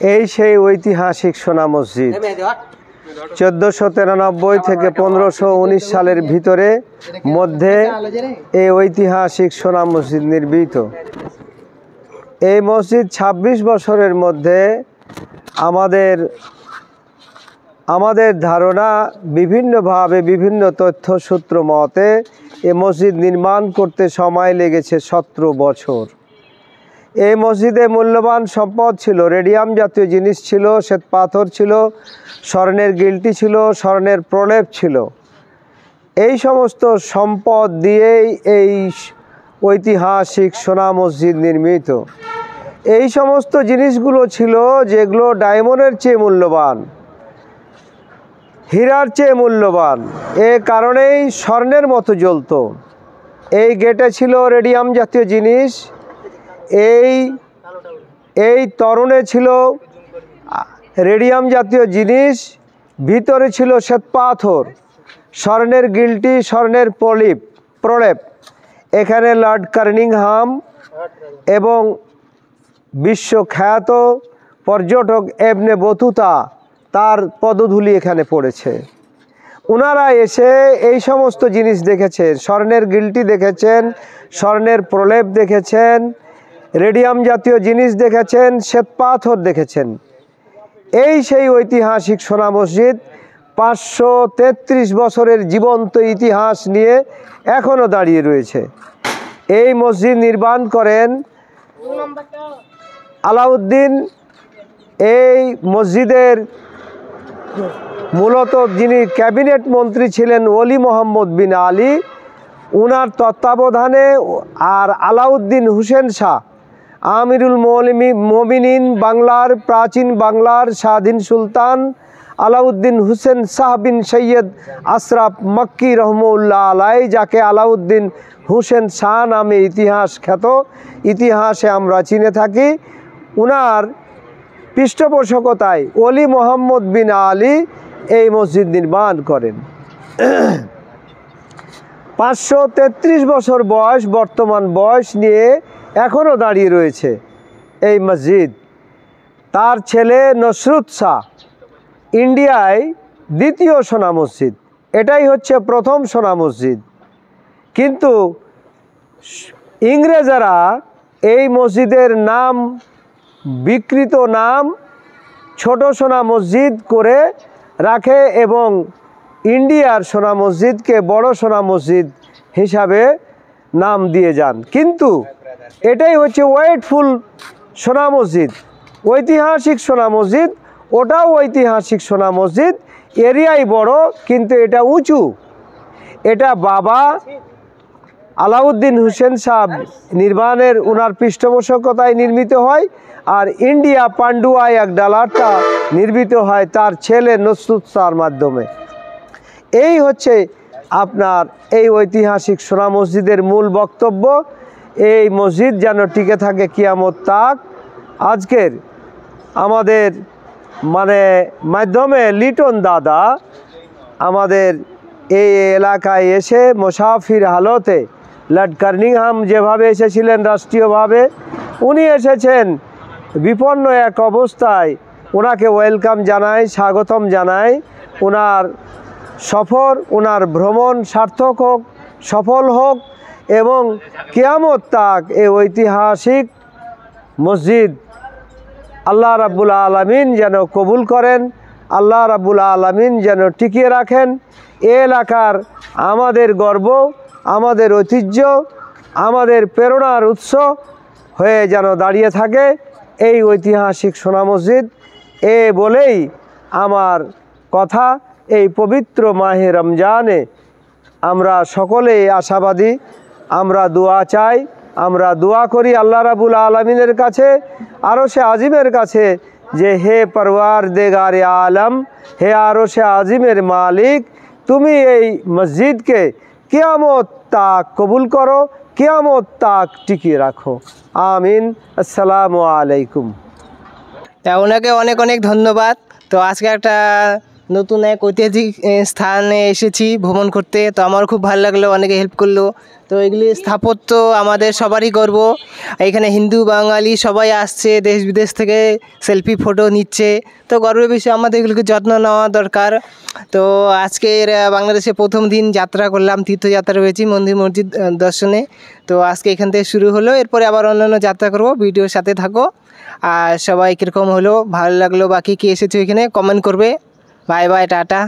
এই সেই ঐতিহাসিক সোনা মসজিদ 1493 থেকে 1519 সালের ভিতরে মধ্যে এই ঐতিহাসিক সোনা মসজিদ নির্মিত। এই মসজিদ 26 বছরের মধ্যে আমাদের ধারণা বিভিন্নভাবে বিভিন্ন তথ্যসূত্র মতে এই মসজিদ নির্মাণ করতে সময় লেগেছে 17 বছর। এই মসজিদে মূল্যবান সম্পদ ছিল, রেডিয়াম জাতীয় জিনিস ছিল, শ্বেতপাথর ছিল, স্বর্ণের গিলটি ছিল, স্বর্ণের প্রলেপ ছিল। এই সমস্ত সম্পদ দিয়েই এই ঐতিহাসিক সোনা মসজিদ নির্মিত। এই সমস্ত জিনিসগুলো ছিল যেগুলো ডায়মন্ডের চেয়ে মূল্যবান, হীরার চেয়ে মূল্যবান, এ কারণেই স্বর্ণের মতো জ্বলত। এই গেটে ছিল রেডিয়াম জাতীয় জিনিস, এই তরুণে ছিল রেডিয়াম জাতীয় জিনিস, ভিতরে ছিল শ্বেতপাথর, স্বর্ণের গিলটি, স্বর্ণের প্রলেপ। এখানে লর্ড কার্নিংহাম এবং বিশ্বখ্যাত পর্যটক ইবনে বতুতা তার পদধূলি এখানে পড়েছে। ওনারা এসে এই সমস্ত জিনিস দেখেছেন, স্বর্ণের গিলটি দেখেছেন, স্বর্ণের প্রলেপ দেখেছেন, রেডিয়াম জাতীয় জিনিস দেখেছেন, শ্বেতপাথর দেখেছেন। এই সেই ঐতিহাসিক সোনা মসজিদ 533 বছরের জীবন্ত ইতিহাস নিয়ে এখনও দাঁড়িয়ে রয়েছে। এই মসজিদ নির্মাণ করেন আলাউদ্দিন। এই মসজিদের মূলত যিনি ক্যাবিনেট মন্ত্রী ছিলেন ওলি মোহাম্মদ বিন আলী, উনার তত্ত্বাবধানে, আর আলাউদ্দিন হুসেন শাহ আমিরুল মোমিনিন, বাংলার প্রাচীন বাংলার স্বাধীন সুলতান আলাউদ্দিন হুসেন শাহ বিন সৈয়দ আশরাফ মক্কি রহমউল্লাহ আলাই, যাকে আলাউদ্দিন হুসেন শাহ নামে ইতিহাসে আমরা চিনে থাকি, উনার পৃষ্ঠপোষকতায় ওলি মোহাম্মদ বিন আলী এই মসজিদ নির্মাণ করেন। 533 বছর বয়স, বর্তমান বয়স নিয়ে এখনও দাঁড়িয়ে রয়েছে এই মসজিদ। তার ছেলে নসরুত শাহ ইন্ডিয়ায় দ্বিতীয় সোনা মসজিদ, এটাই হচ্ছে প্রথম সোনা মসজিদ। কিন্তু ইংরেজরা এই মসজিদের নাম, বিকৃত নাম ছোট সোনা মসজিদ করে রাখে এবং ইন্ডিয়ার সোনা মসজিদকে বড় সোনা মসজিদ হিসাবে নাম দিয়ে যান। কিন্তু এটাই হচ্ছে ওয়েটফুল সোনা মসজিদ, ঐতিহাসিক সোনা মসজিদ। ওটাও ঐতিহাসিক সোনা মসজিদ, এরিয়াই বড় কিন্তু এটা উঁচু। এটা বাবা আলাউদ্দিন হুসেন শাহ নির্মাণের ওনার পৃষ্ঠপোষকতায় নির্মিত হয়, আর ইন্ডিয়া পান্ডুয়া এক ডালারটা নির্মিত হয় তার ছেলে নসরুত শাহর মাধ্যমে। এই হচ্ছে আপনার এই ঐতিহাসিক সোনা মসজিদের মূল বক্তব্য। এই মসজিদ যেন টিকে থাকে কিয়ামত তাক। আজকের আমাদের মাধ্যমে লিটন দাদা আমাদের এই এলাকায় এসে মুসাফির হালতে, লর্ড কার্নিংহাম যেভাবে এসেছিলেন রাষ্ট্রীয়ভাবে, উনি এসেছেন বিপন্ন এক অবস্থায়। ওনাকে ওয়েলকাম জানাই, স্বাগতম জানাই। ওনার সফর, ওনার ভ্রমণ সার্থক হোক, সফল হোক এবং কিয়ামত তাক এই ঐতিহাসিক মসজিদ আল্লাহ রাব্বুল আলামিন যেন কবুল করেন, আল্লাহ রাব্বুল আলামিন যেন টিকিয়ে রাখেন। এ এলাকার আমাদের গর্ব, আমাদের ঐতিহ্য, আমাদের প্রেরণার উৎস হয়ে যেন দাঁড়িয়ে থাকে এই ঐতিহাসিক সোনা মসজিদ। এ বলেই আমার কথা। এই পবিত্র মাহে রমজানে আমরা সকলেই আশাবাদী, আমরা দোয়া চাই, আমরা দোয়া করি আল্লাহ রাব্বুল আলামিনের কাছে, আরশে আজিমের কাছে, যে হে পরওয়ারদিগারে আলম, হে আরশে আজিমের মালিক, তুমি এই মসজিদকে কিয়ামত তাক কবুল করো, কিয়ামত তাক টিকিয়ে রাখো। আমিন। আসসালামু আলাইকুম। তা ওনাকে অনেক অনেক ধন্যবাদ। তো আজকে একটা নতুন এক ঐতিহাসিক স্থানে এসেছি ভ্রমণ করতে। তো আমার খুব ভালো লাগলো, অনেকে হেল্প করলো। তো এগুলি স্থাপত্য আমাদের সবারই গর্ব। এখানে হিন্দু বাঙালি সবাই আসছে, দেশ বিদেশ থেকে সেলফি ফটো নিচ্ছে। তো গর্বের বিষয়, আমাদের এগুলোকে যত্ন নেওয়া দরকার। তো আজকের বাংলাদেশে প্রথম দিন যাত্রা করলাম, তীর্থযাত্রা রয়েছি মন্দির মসজিদ দর্শনে। তো আজকে এখান থেকে শুরু হলো, এরপরে আবার অন্যান্য যাত্রা করব। ভিডিওর সাথে থাকো। আর সবাই কীরকম হলো, ভালো লাগলো বা কী কী এসেছো এখানে কমেন্ট করবে। Bye bye, tata.